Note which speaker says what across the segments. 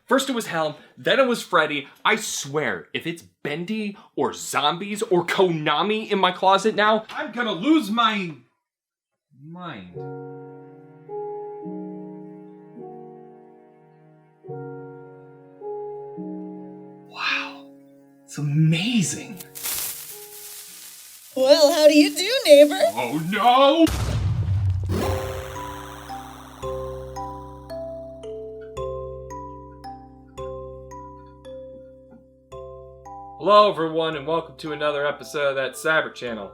Speaker 1: First it was Helm, then it was Freddy. I swear, if it's Bendy or zombies or Konami in my closet now, I'm gonna lose my mind. Wow, it's amazing.
Speaker 2: Well, how do you do, neighbor?
Speaker 1: Oh no! Hello everyone and welcome to another episode of that Cybert Channel.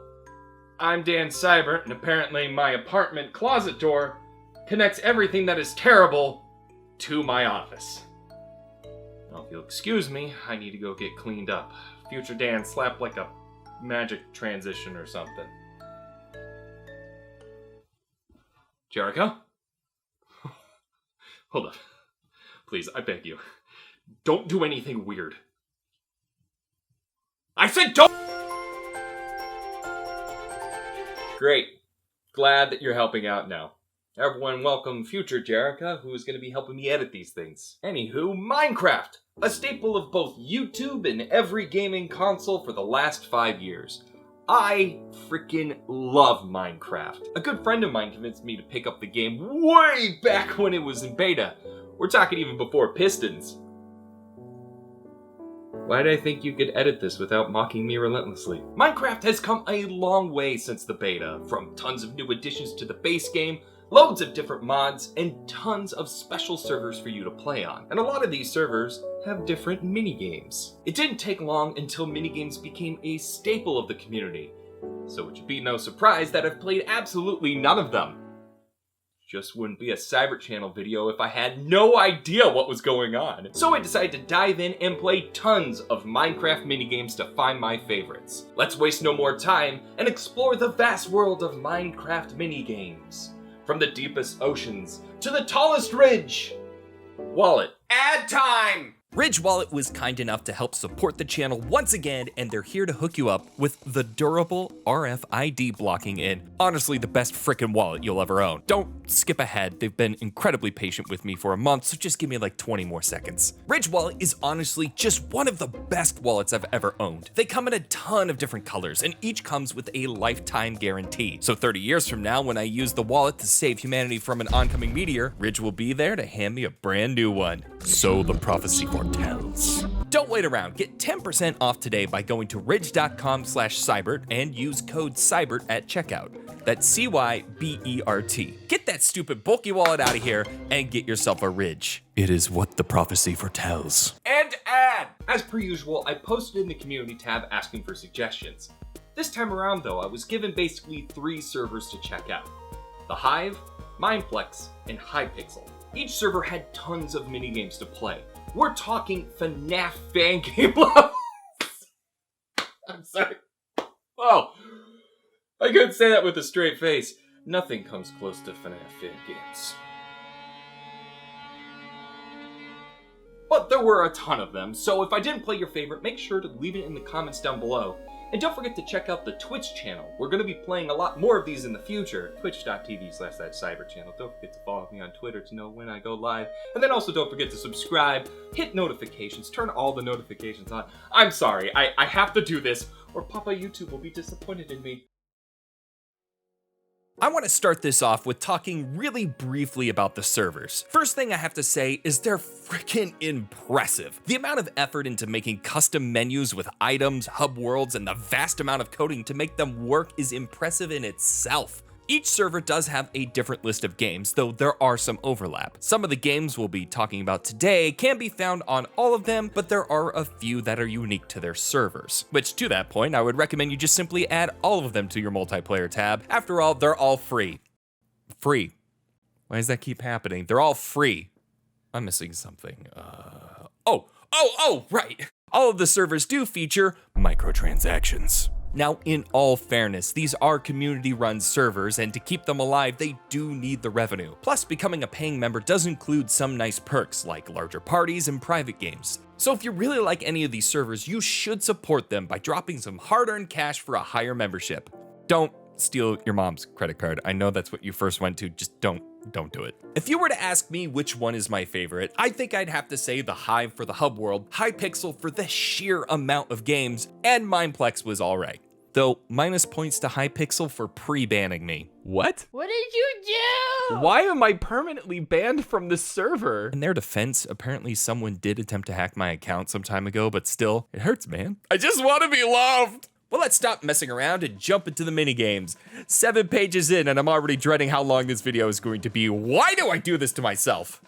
Speaker 1: I'm Dan Cybert and apparently my apartment closet door connects everything that is terrible to my office. Now if you'll excuse me, I need to go get cleaned up. Future Dan slapped like a magic transition or something. Jericho? Hold up. Please, I beg you. Don't do anything weird. I said don't! Great. Glad that you're helping out now. Everyone welcome future Jericho, who is going to be helping me edit these things. Anywho, Minecraft! A staple of both YouTube and every gaming console for the last 5 years. I freaking love Minecraft. A good friend of mine convinced me to pick up the game way back when it was in beta. We're talking even before Pistons. Why did I think you could edit this without mocking me relentlessly? Minecraft has come a long way since the beta, from tons of new additions to the base game, loads of different mods, and tons of special servers for you to play on. And a lot of these servers have different minigames. It didn't take long until minigames became a staple of the community, so it should be no surprise that I've played absolutely none of them. Just wouldn't be a Cybert Channel video if I had no idea what was going on. So I decided to dive in and play tons of Minecraft minigames to find my favorites. Let's waste no more time and explore the vast world of Minecraft minigames. From the deepest oceans to the tallest ridge. Wallet, ad time!
Speaker 3: Ridge Wallet was kind enough to help support the channel once again, and they're here to hook you up with the durable RFID blocking in honestly the best frickin' wallet you'll ever own. Don't skip ahead, they've been incredibly patient with me for a month, so just give me like 20 more seconds. Ridge Wallet is honestly just one of the best wallets I've ever owned. They come in a ton of different colors, and each comes with a lifetime guarantee. So 30 years from now, when I use the wallet to save humanity from an oncoming meteor, Ridge will be there to hand me a brand new one. So the prophecy foretells. Don't wait around. Get 10% off today by going to ridge.com/cybert and use code CYBERT at checkout. That's CYBERT. Get that stupid bulky wallet out of here and get yourself a Ridge. It is what the prophecy foretells.
Speaker 1: And ad! As per usual, I posted in the community tab asking for suggestions. This time around though, I was given basically 3 servers to check out. The Hive, Mineplex, and Hypixel. Each server had tons of minigames to play. We're talking FNAF fan game levels. I'm sorry. Oh, I couldn't say that with a straight face. Nothing comes close to FNAF fan games. But there were a ton of them, so if I didn't play your favorite, make sure to leave it in the comments down below. And don't forget to check out the Twitch channel. We're going to be playing a lot more of these in the future. Twitch.tv/thatcyberchannel. Don't forget to follow me on Twitter to know when I go live. And then also don't forget to subscribe, hit notifications, turn all the notifications on. I'm sorry, I have to do this, or Papa YouTube will be disappointed in me.
Speaker 3: I want to start this off with talking really briefly about the servers. First thing I have to say is they're freaking impressive. The amount of effort into making custom menus with items, hub worlds, and the vast amount of coding to make them work is impressive in itself. Each server does have a different list of games, though there are some overlap. Some of the games we'll be talking about today can be found on all of them, but there are a few that are unique to their servers. Which, to that point, I would recommend you just simply add all of them to your multiplayer tab. After all, they're all free. Free. Why does that keep happening? They're all free. I'm missing something. Right. All of the servers do feature microtransactions. Now, in all fairness, these are community-run servers, and to keep them alive, they do need the revenue. Plus, becoming a paying member does include some nice perks, like larger parties and private games. So if you really like any of these servers, you should support them by dropping some hard-earned cash for a higher membership. Don't steal your mom's credit card. I know that's what you first went to. Just don't do it. If you were to ask me which one is my favorite, I think I'd have to say the Hive for the hub world, Hypixel for the sheer amount of games, and Mineplex was alright. Though, minus points to Hypixel for pre-banning me. What?
Speaker 4: What did you do?
Speaker 3: Why am I permanently banned from the server? In their defense, apparently someone did attempt to hack my account some time ago, but still, it hurts, man. I just want to be loved! Well, let's stop messing around and jump into the minigames. 7 pages in, and I'm already dreading how long this video is going to be. Why do I do this to myself?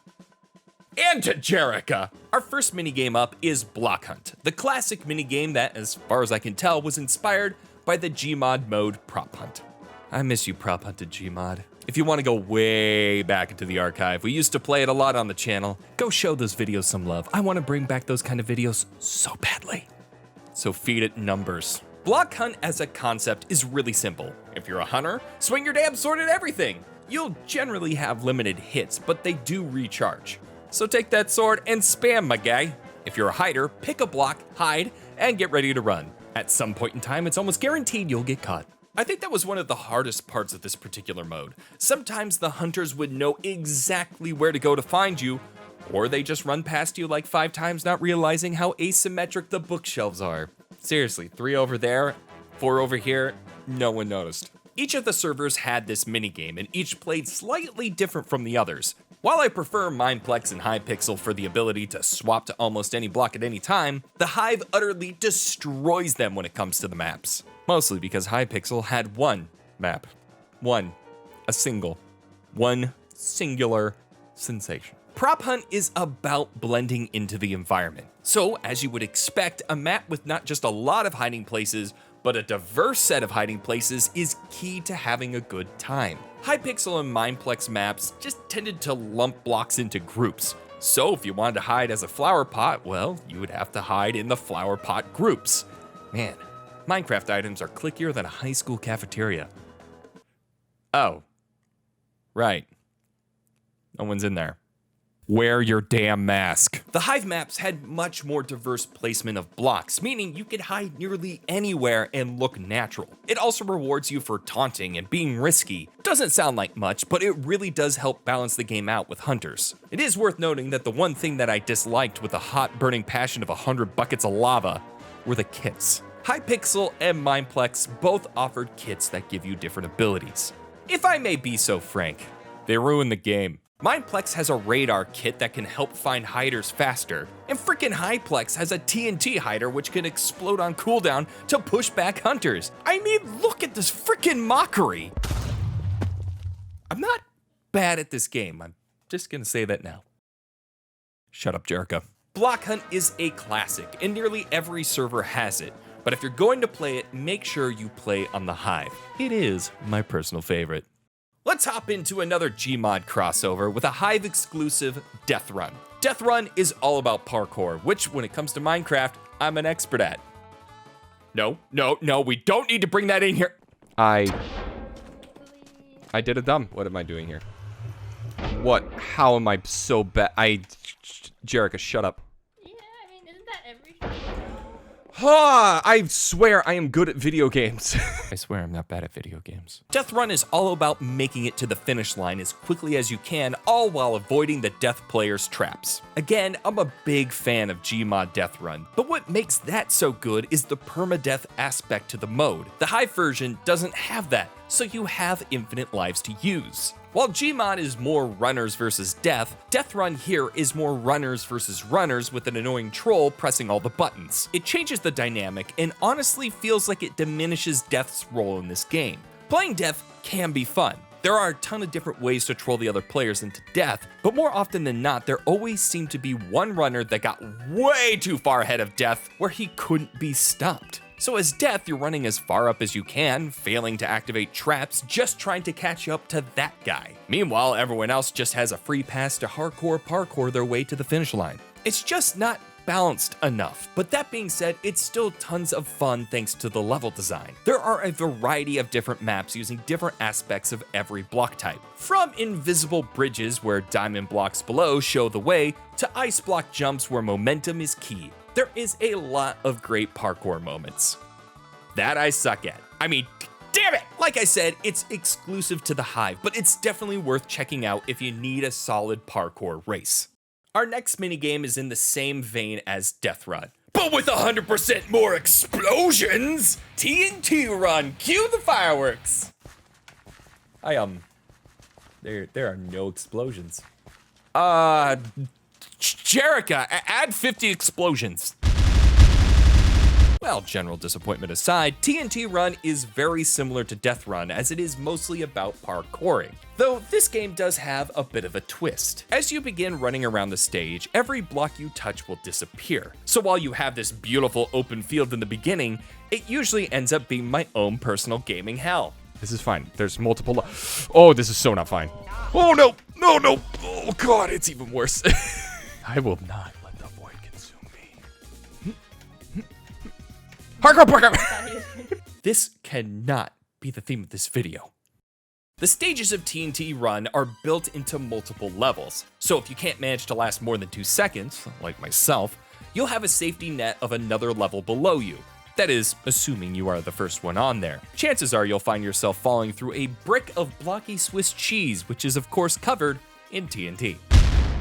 Speaker 3: And to Jerica. Our first minigame up is Block Hunt, the classic minigame that, as far as I can tell, was inspired by the Gmod mode Prop Hunt. I miss you, Prop Hunted Gmod. If you want to go way back into the archive, we used to play it a lot on the channel. Go show those videos some love. I want to bring back those kind of videos so badly. So feed it numbers. Block Hunt as a concept is really simple. If you're a hunter, swing your damn sword at everything. You'll generally have limited hits, but they do recharge. So take that sword and spam, my guy. If you're a hider, pick a block, hide, and get ready to run. At some point in time, it's almost guaranteed you'll get caught. I think that was one of the hardest parts of this particular mode. Sometimes the hunters would know exactly where to go to find you, or they just run past you like 5 times, not realizing how asymmetric the bookshelves are. Seriously, 3 over there, 4 over here, no one noticed. Each of the servers had this minigame, and each played slightly different from the others. While I prefer Mineplex and Hypixel for the ability to swap to almost any block at any time, the Hive utterly destroys them when it comes to the maps. Mostly because Hypixel had one map. One singular sensation. Prop Hunt is about blending into the environment. So, as you would expect, a map with not just a lot of hiding places, but a diverse set of hiding places is key to having a good time. Hypixel and Mineplex maps just tended to lump blocks into groups. So if you wanted to hide as a flower pot, well, you would have to hide in the flower pot groups. Man, Minecraft items are clickier than a high school cafeteria. Oh, right. No one's in there. Wear your damn mask. The Hive maps had much more diverse placement of blocks, meaning you could hide nearly anywhere and look natural. It also rewards you for taunting and being risky. Doesn't sound like much, but it really does help balance the game out with hunters. It is worth noting that the one thing that I disliked with the hot burning passion of 100 buckets of lava were the kits. Hypixel and Mineplex both offered kits that give you different abilities. If I may be so frank, they ruined the game. Mineplex has a radar kit that can help find hiders faster, and frickin' Hyplex has a TNT hider which can explode on cooldown to push back hunters. I mean, look at this frickin' mockery. I'm not bad at this game, I'm just gonna say that now. Shut up, Jerica. Block Hunt is a classic, and nearly every server has it, but if you're going to play it, make sure you play on the Hive. It is my personal favorite. Let's hop into another Gmod crossover with a Hive exclusive, Death Run. Death Run is all about parkour, which when it comes to Minecraft, I'm an expert at. No, we don't need to bring that in here. I did a dumb. What am I doing here? What? How am I so bad? Jerica, shut up.
Speaker 4: Yeah, I mean, isn't that every
Speaker 3: I swear I am good at video games. I swear I'm not bad at video games. Death Run is all about making it to the finish line as quickly as you can, all while avoiding the death player's traps. Again, I'm a big fan of Gmod Death Run, but what makes that so good is the permadeath aspect to the mode. The Hive version doesn't have that, so you have infinite lives to use. While Gmod is more runners versus death, Death Run here is more runners versus runners with an annoying troll pressing all the buttons. It changes the dynamic and honestly feels like it diminishes Death's role in this game. Playing Death can be fun. There are a ton of different ways to troll the other players into death, but more often than not, there always seemed to be one runner that got way too far ahead of Death where he couldn't be stopped. So as Death, you're running as far up as you can, failing to activate traps, just trying to catch up to that guy. Meanwhile, everyone else just has a free pass to hardcore parkour their way to the finish line. It's just not balanced enough. But that being said, it's still tons of fun thanks to the level design. There are a variety of different maps using different aspects of every block type. From invisible bridges where diamond blocks below show the way, to ice block jumps where momentum is key. There is a lot of great parkour moments that I suck at. I mean, damn it! Like, Like I said, it's exclusive to the Hive, but it's definitely worth checking out if you need a solid parkour race. Our next minigame is in the same vein as Death Run, but with 100% more explosions! TNT Run, cue the fireworks! There are no explosions. Jerica, add 50 explosions. Well, general disappointment aside, TNT Run is very similar to Death Run as it is mostly about parkouring. Though this game does have a bit of a twist. As you begin running around the stage, every block you touch will disappear. So while you have this beautiful open field in the beginning, it usually ends up being my own personal gaming hell. This is fine. There's multiple. Oh, this is so not fine. Oh no, no, no. Oh God, it's even worse. I will not let the void consume me. Parkour. This cannot be the theme of this video. The stages of TNT Run are built into multiple levels, so if you can't manage to last more than 2 seconds, like myself, you'll have a safety net of another level below you. That is, assuming you are the first one on there. Chances are you'll find yourself falling through a brick of blocky Swiss cheese, which is of course covered in TNT.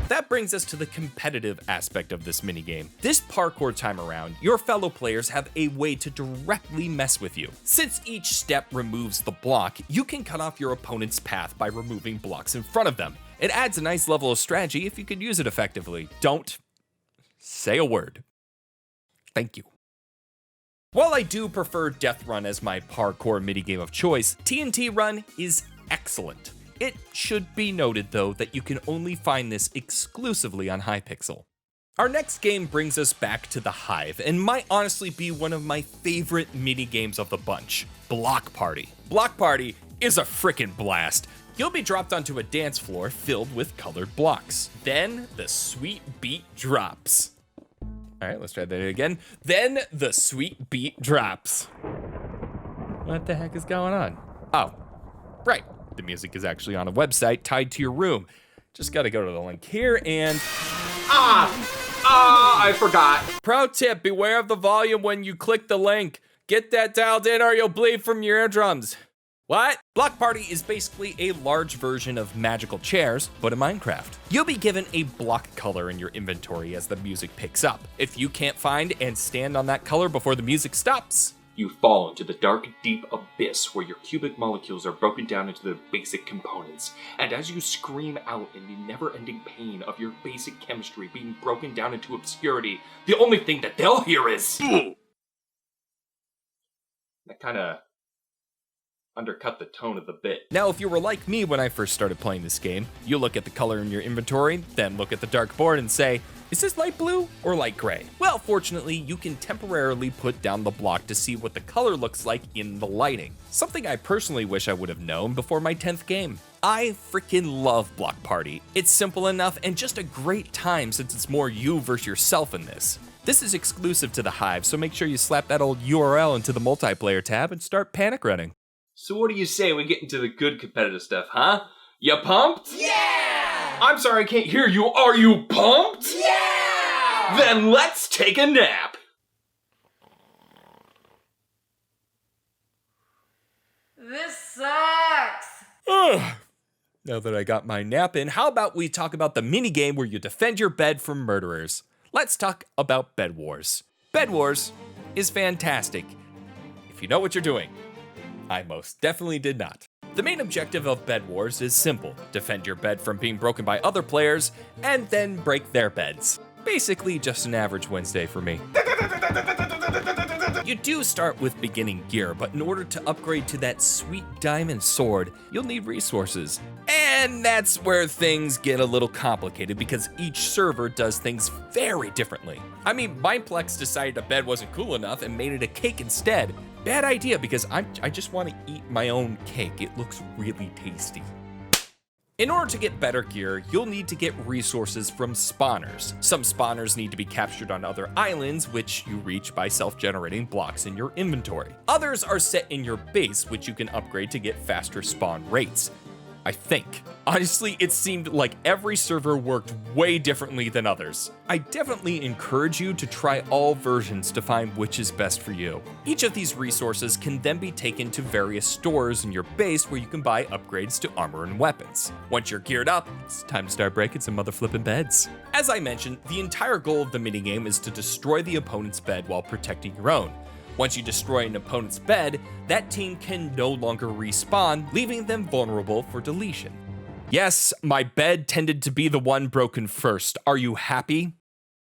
Speaker 3: That brings us to the competitive aspect of this minigame. This parkour time around, your fellow players have a way to directly mess with you. Since each step removes the block, you can cut off your opponent's path by removing blocks in front of them. It adds a nice level of strategy if you can use it effectively. Don't say a word. Thank you. While I do prefer Death Run as my parkour minigame of choice, TNT Run is excellent. It should be noted, though, that you can only find this exclusively on Hypixel. Our next game brings us back to the Hive, and might honestly be one of my favorite minigames of the bunch, Block Party. Block Party is a frickin' blast. You'll be dropped onto a dance floor filled with colored blocks. Then the sweet beat drops. All right, let's try that again. Then the sweet beat drops. What the heck is going on? Oh, right. The music is actually on a website tied to your room. Just gotta go to the link here and...
Speaker 1: I forgot.
Speaker 3: Pro tip, beware of the volume when you click the link. Get that dialed in or you'll bleed from your eardrums. What? Block Party is basically a large version of magical chairs, but in Minecraft. You'll be given a block color in your inventory as the music picks up. If you can't find and stand on that color before the music stops,
Speaker 1: you fall into the dark, deep abyss where your cubic molecules are broken down into the basic components. And as you scream out in the never-ending pain of your basic chemistry being broken down into obscurity, the only thing that they'll hear is... That kinda undercut the tone of the bit.
Speaker 3: Now, if you were like me when I first started playing this game, you look at the color in your inventory, then look at the dark board and say, is this light blue or light gray? Well, fortunately, you can temporarily put down the block to see what the color looks like in the lighting. Something I personally wish I would have known before my 10th game. I freaking love Block Party. It's simple enough and just a great time since it's more you versus yourself in this. This is exclusive to the Hive, so make sure you slap that old URL into the multiplayer tab and start panic running.
Speaker 1: So what do you say we get into the good competitive stuff, huh? You pumped?
Speaker 2: Yeah!
Speaker 1: I'm sorry, I can't hear you. Are you pumped?
Speaker 2: Yeah!
Speaker 1: Then let's take a nap.
Speaker 4: This sucks.
Speaker 3: Ugh. Now that I got my nap in, how about we talk about the minigame where you defend your bed from murderers? Let's talk about Bed Wars. Bed Wars is fantastic if you know what you're doing. I most definitely did not. The main objective of Bed Wars is simple. Defend your bed from being broken by other players, and then break their beds. Basically just an average Wednesday for me. You do start with beginning gear, but in order to upgrade to that sweet diamond sword, you'll need resources. And that's where things get a little complicated because each server does things very differently. I mean, Mineplex decided a bed wasn't cool enough and made it a cake instead. Bad idea because I just want to eat my own cake. It looks really tasty. In order to get better gear, you'll need to get resources from spawners. Some spawners need to be captured on other islands, which you reach by self-generating blocks in your inventory. Others are set in your base, which you can upgrade to get faster spawn rates. I think. Honestly, it seemed like every server worked way differently than others. I definitely encourage you to try all versions to find which is best for you. Each of these resources can then be taken to various stores in your base where you can buy upgrades to armor and weapons. Once you're geared up, it's time to start breaking some mother flipping beds. As I mentioned, the entire goal of the minigame is to destroy the opponent's bed while protecting your own. Once you destroy an opponent's bed, that team can no longer respawn, leaving them vulnerable for deletion. Yes, my bed tended to be the one broken first. Are you happy?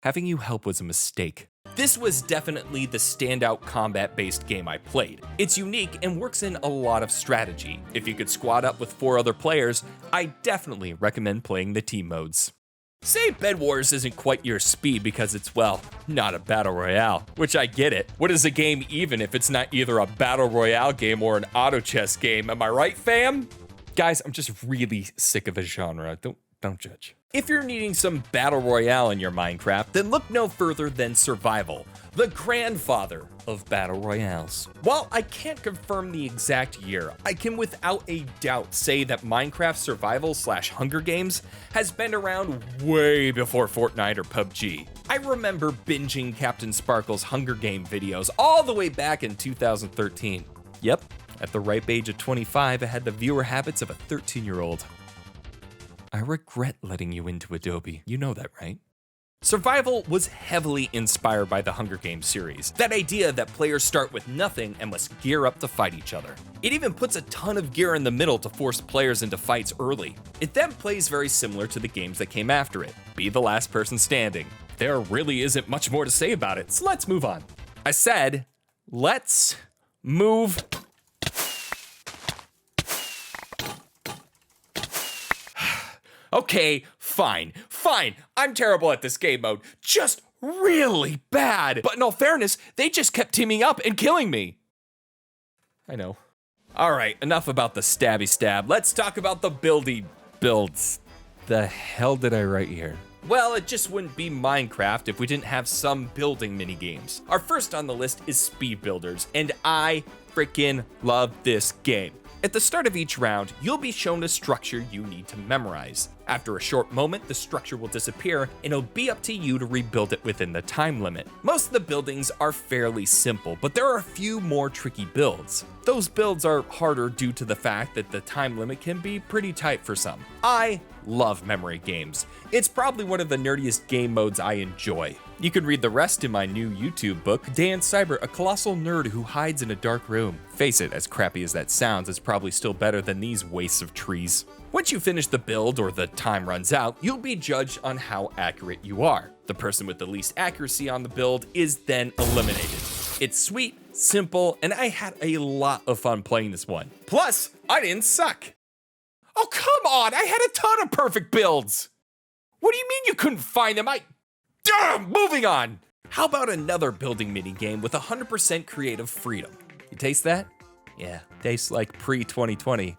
Speaker 3: Having you help was a mistake. This was definitely the standout combat-based game I played. It's unique and works in a lot of strategy. If you could squad up with 4 other players, I definitely recommend playing the team modes. Say Bed Wars isn't quite your speed because it's, well, not a battle royale, which I get it. What is a game even if it's not either a battle royale game or an auto chess game, am I right, fam? Guys, I'm just really sick of the genre, don't judge. If you're needing some battle royale in your Minecraft, then look no further than Survival, the grandfather of battle royales. While I can't confirm the exact year, I can without a doubt say that Minecraft Survival / Hunger Games has been around way before Fortnite or PUBG. I remember binging Captain Sparkle's Hunger Game videos all the way back in 2013. Yep, at the ripe age of 25, I had the viewer habits of a 13-year-old. I regret letting you into Adobe. You know that, right? Survival was heavily inspired by the Hunger Games series. That idea that players start with nothing and must gear up to fight each other. It even puts a ton of gear in the middle to force players into fights early. It then plays very similar to the games that came after it. Be the last person standing. There really isn't much more to say about it, so let's move on. I said, let's move. Okay, fine. I'm terrible at this game mode. Just really bad. But in all fairness, they just kept teaming up and killing me. I know. All right, enough about the stabby stab. Let's talk about the builds. The hell did I write here? Well, it just wouldn't be Minecraft if we didn't have some building mini-games. Our first on the list is Speed Builders, and I freaking love this game. At the start of each round, you'll be shown a structure you need to memorize. After a short moment, the structure will disappear, and it'll be up to you to rebuild it within the time limit. Most of the buildings are fairly simple, but there are a few more tricky builds. Those builds are harder due to the fact that the time limit can be pretty tight for some. I love memory games. It's probably one of the nerdiest game modes I enjoy. You can read the rest in my new YouTube book, Dan Cybert, a colossal nerd who hides in a dark room. Face it, as crappy as that sounds, it's probably still better than these wastes of trees. Once you finish the build or the time runs out, you'll be judged on how accurate you are. The person with the least accuracy on the build is then eliminated. It's sweet, simple, and I had a lot of fun playing this one. Plus, I didn't suck. Oh, come on, I had a ton of perfect builds. What do you mean you couldn't find them? Moving on. How about another building minigame with 100% creative freedom? You taste that? Yeah, tastes like pre-2020.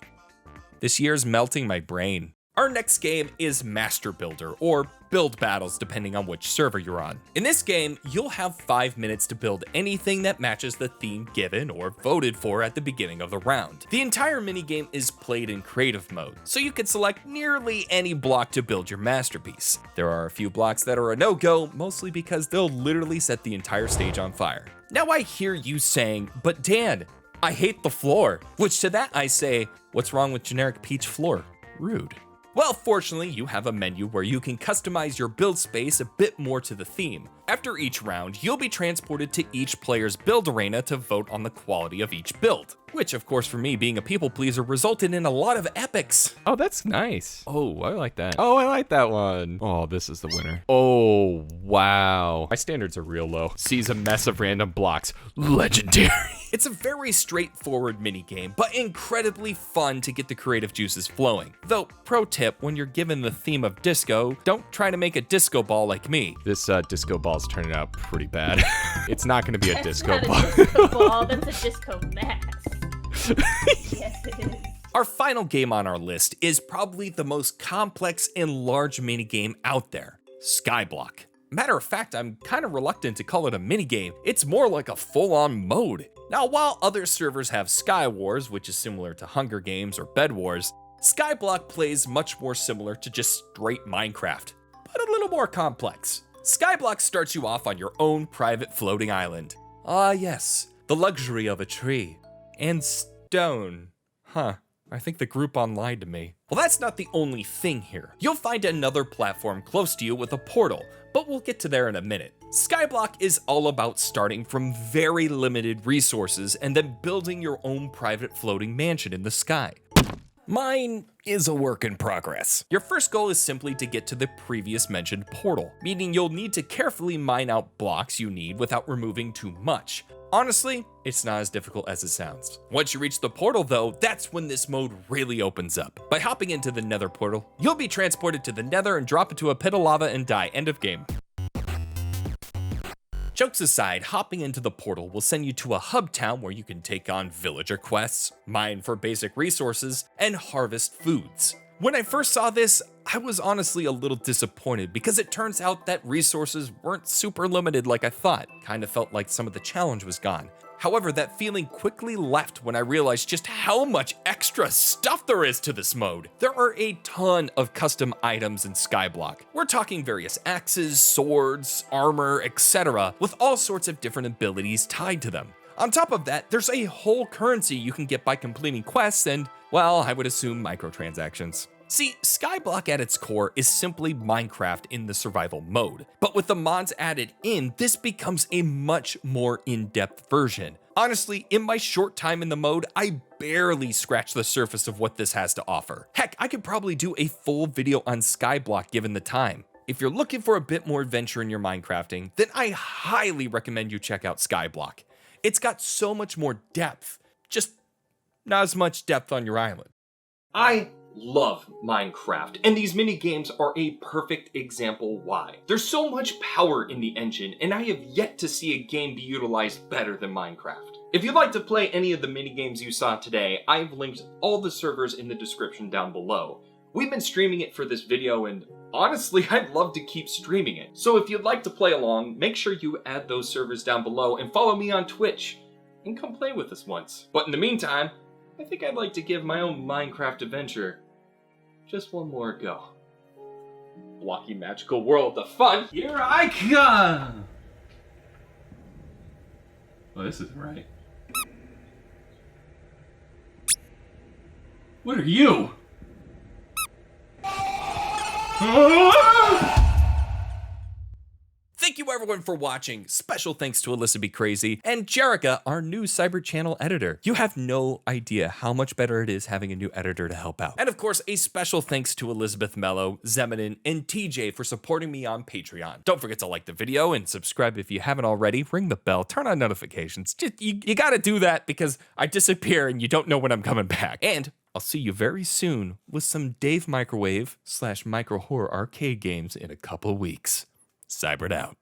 Speaker 3: This year's melting my brain. Our next game is Master Builder, or Build Battles depending on which server you're on. In this game, you'll have 5 minutes to build anything that matches the theme given or voted for at the beginning of the round. The entire minigame is played in creative mode, so you can select nearly any block to build your masterpiece. There are a few blocks that are a no-go, mostly because they'll literally set the entire stage on fire. Now I hear you saying, but Dan, I hate the floor. Which to that I say, what's wrong with generic peach floor? Rude. Well, fortunately, you have a menu where you can customize your build space a bit more to the theme. After each round, you'll be transported to each player's build arena to vote on the quality of each build. Which, of course, for me, being a people pleaser, resulted in a lot of epics.
Speaker 5: Oh, that's nice. Oh, I like that. Oh, I like that one. Oh, this is the winner. Oh, wow. My standards are real low. Sees a mess of random blocks. Legendary.
Speaker 3: It's a very straightforward minigame, but incredibly fun to get the creative juices flowing. Though, pro tip, when you're given the theme of disco, don't try to make a disco ball like me.
Speaker 5: This disco ball's turning out pretty bad. It's not gonna be a disco
Speaker 2: That's
Speaker 5: ball.
Speaker 2: not a disco ball, that's a disco mask. Yes, it is.
Speaker 3: Our final game on our list is probably the most complex and large minigame out there, Skyblock. Matter of fact, I'm kind of reluctant to call it a minigame. It's more like a full-on mode. Now, while other servers have Sky Wars, which is similar to Hunger Games or Bed Wars, Skyblock plays much more similar to just straight Minecraft, but a little more complex. Skyblock starts you off on your own private floating island. Ah yes, the luxury of a tree. And stone. Huh, I think the Groupon lied to me. Well, that's not the only thing here. You'll find another platform close to you with a portal, but we'll get to there in a minute. Skyblock is all about starting from very limited resources and then building your own private floating mansion in the sky. Mine is a work in progress. Your first goal is simply to get to the previous mentioned portal, meaning you'll need to carefully mine out blocks you need without removing too much. Honestly, it's not as difficult as it sounds. Once you reach the portal though, that's when this mode really opens up. By hopping into the nether portal, you'll be transported to the nether and drop into a pit of lava and die. End of game. Jokes aside, hopping into the portal will send you to a hub town where you can take on villager quests, mine for basic resources, and harvest foods. When I first saw this, I was honestly a little disappointed because it turns out that resources weren't super limited like I thought. Kinda felt like some of the challenge was gone. However, that feeling quickly left when I realized just how much extra stuff there is to this mode. There are a ton of custom items in Skyblock. We're talking various axes, swords, armor, etc., with all sorts of different abilities tied to them. On top of that, there's a whole currency you can get by completing quests and, well, I would assume microtransactions. See, Skyblock at its core is simply Minecraft in the survival mode, but with the mods added in, this becomes a much more in-depth version. Honestly, in my short time in the mode, I barely scratched the surface of what this has to offer. Heck, I could probably do a full video on Skyblock given the time. If you're looking for a bit more adventure in your Minecrafting, then I highly recommend you check out Skyblock. It's got so much more depth, just not as much depth on your island.
Speaker 1: I love Minecraft, and these mini games are a perfect example why. There's so much power in the engine, and I have yet to see a game be utilized better than Minecraft. If you'd like to play any of the mini games you saw today, I've linked all the servers in the description down below. We've been streaming it for this video, and honestly, I'd love to keep streaming it. So if you'd like to play along, make sure you add those servers down below and follow me on Twitch, and come play with us once. But in the meantime, I think I'd like to give my own Minecraft adventure just one more go. Blocky magical world of fun, here I come! Well, this isn't right. What are you?
Speaker 3: Thank you everyone for watching. Special thanks to Alyssa Be Crazy and Jerica, our new Cybert Channel editor. You have no idea how much better it is having a new editor to help out. And of course, a special thanks to Elizabeth Mello, Zeminin, and TJ for supporting me on Patreon. Don't forget to like the video and subscribe if you haven't already. Ring the bell, turn on notifications. You gotta do that because I disappear and you don't know when I'm coming back. And I'll see you very soon with some Dave Microwave / Micro Horror arcade games in a couple weeks. Cybert out.